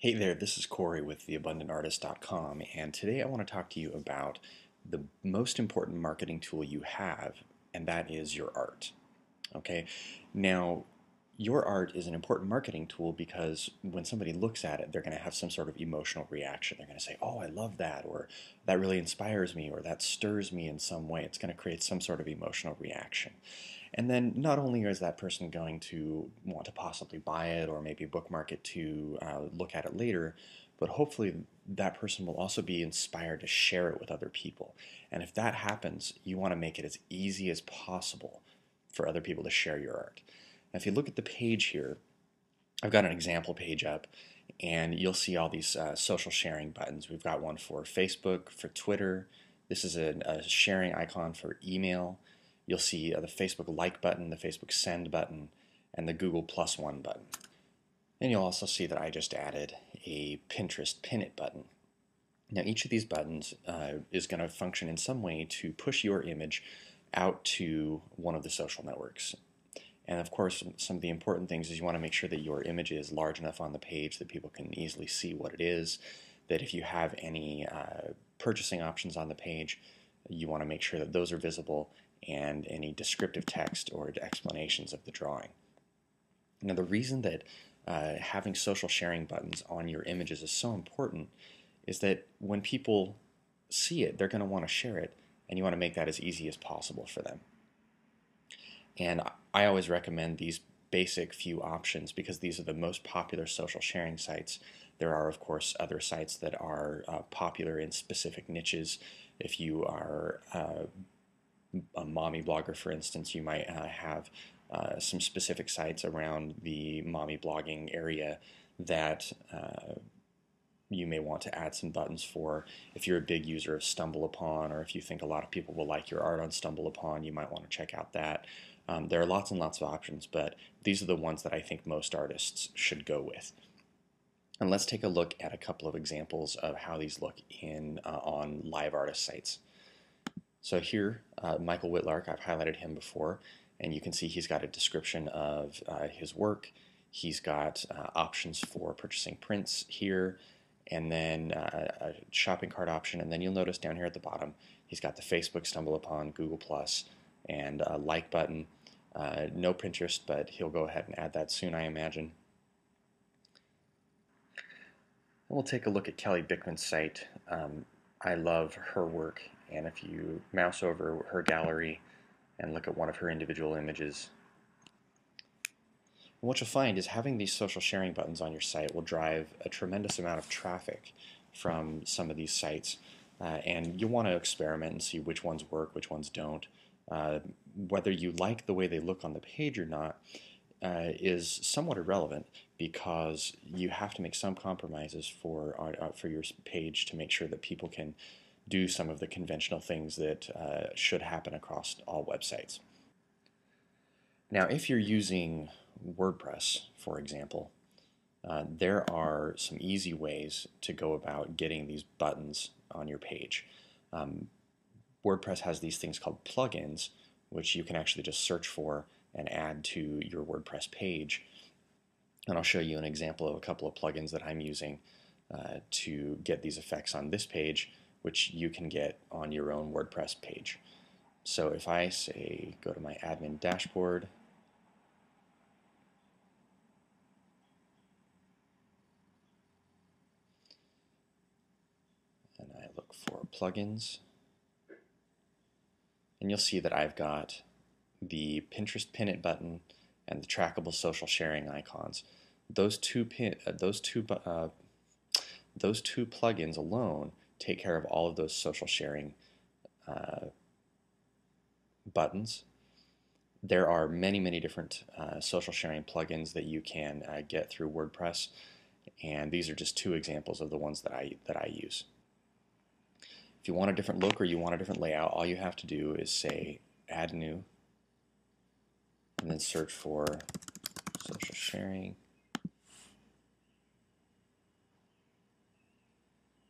Hey there, this is Corey with theabundantartist.com, and today I want to talk to you about the most important marketing tool you have, and that is your art. Okay, now your art is an important marketing tool because when somebody looks at it, they're going to have some sort of emotional reaction. They're going to say, "Oh, I love that," or "That really inspires me," or "That stirs me in some way." It's going to create some sort of emotional reaction. And then not only is that person going to want to possibly buy it or maybe bookmark it to look at it later, but hopefully that person will also be inspired to share it with other people. And if that happens, you want to make it as easy as possible for other people to share your art. Now, if you look at the page here, I've got an example page up, and you'll see all these social sharing buttons. We've got one for Facebook, for Twitter. This is a sharing icon for email. You'll see the Facebook like button, the Facebook send button, and the Google Plus One button. And you'll also see that I just added a Pinterest pin it button. Now each of these buttons is going to function in some way to push your image out to one of the social networks. And of course, some of the important things is you want to make sure that your image is large enough on the page that people can easily see what it is, that if you have any purchasing options on the page, you want to make sure that those are visible, and any descriptive text or explanations of the drawing. Now, the reason that having social sharing buttons on your images is so important is that when people see it, they're going to want to share it, and you want to make that as easy as possible for them. And I always recommend these basic few options because these are the most popular social sharing sites. There are, of course, other sites that are popular in specific niches. If you are a mommy blogger, for instance, you might have some specific sites around the mommy blogging area that you may want to add some buttons for. If you're a big user of StumbleUpon, or if you think a lot of people will like your art on StumbleUpon, you might want to check out that. There are lots and lots of options, but these are the ones that I think most artists should go with. And let's take a look at a couple of examples of how these look on live artist sites. So here, Michael Whitlark, I've highlighted him before, and you can see he's got a description of his work. He's got options for purchasing prints here, and then a shopping cart option, and then you'll notice down here at the bottom, he's got the Facebook, StumbleUpon, Google+, and a like button. No Pinterest, but he'll go ahead and add that soon, I imagine. We'll take a look at Kelly Bickman's site. I love her work, and if you mouse over her gallery and look at one of her individual images, what you'll find is having these social sharing buttons on your site will drive a tremendous amount of traffic from some of these sites, and you'll want to experiment and see which ones work, which ones don't. Whether you like the way they look on the page or not is somewhat irrelevant because you have to make some compromises for your page to make sure that people can do some of the conventional things that should happen across all websites. Now, if you're using WordPress, for example, there are some easy ways to go about getting these buttons on your page. WordPress has these things called plugins, which you can actually just search for and add to your WordPress page. And I'll show you an example of a couple of plugins that I'm using to get these effects on this page, which you can get on your own WordPress page. So if I say go to my admin dashboard, and I look for plugins, and you'll see that I've got the Pinterest Pin It button and the trackable social sharing icons. Those two plugins alone take care of all of those social sharing buttons. There are many, many different social sharing plugins that you can get through WordPress, and these are just two examples of the ones that I use. If you want a different look or you want a different layout, all you have to do is say add new, and then search for social sharing,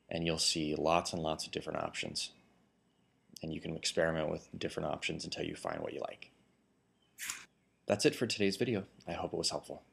and you'll see lots and lots of different options, and you can experiment with different options until you find what you like. That's it for today's video. I hope it was helpful.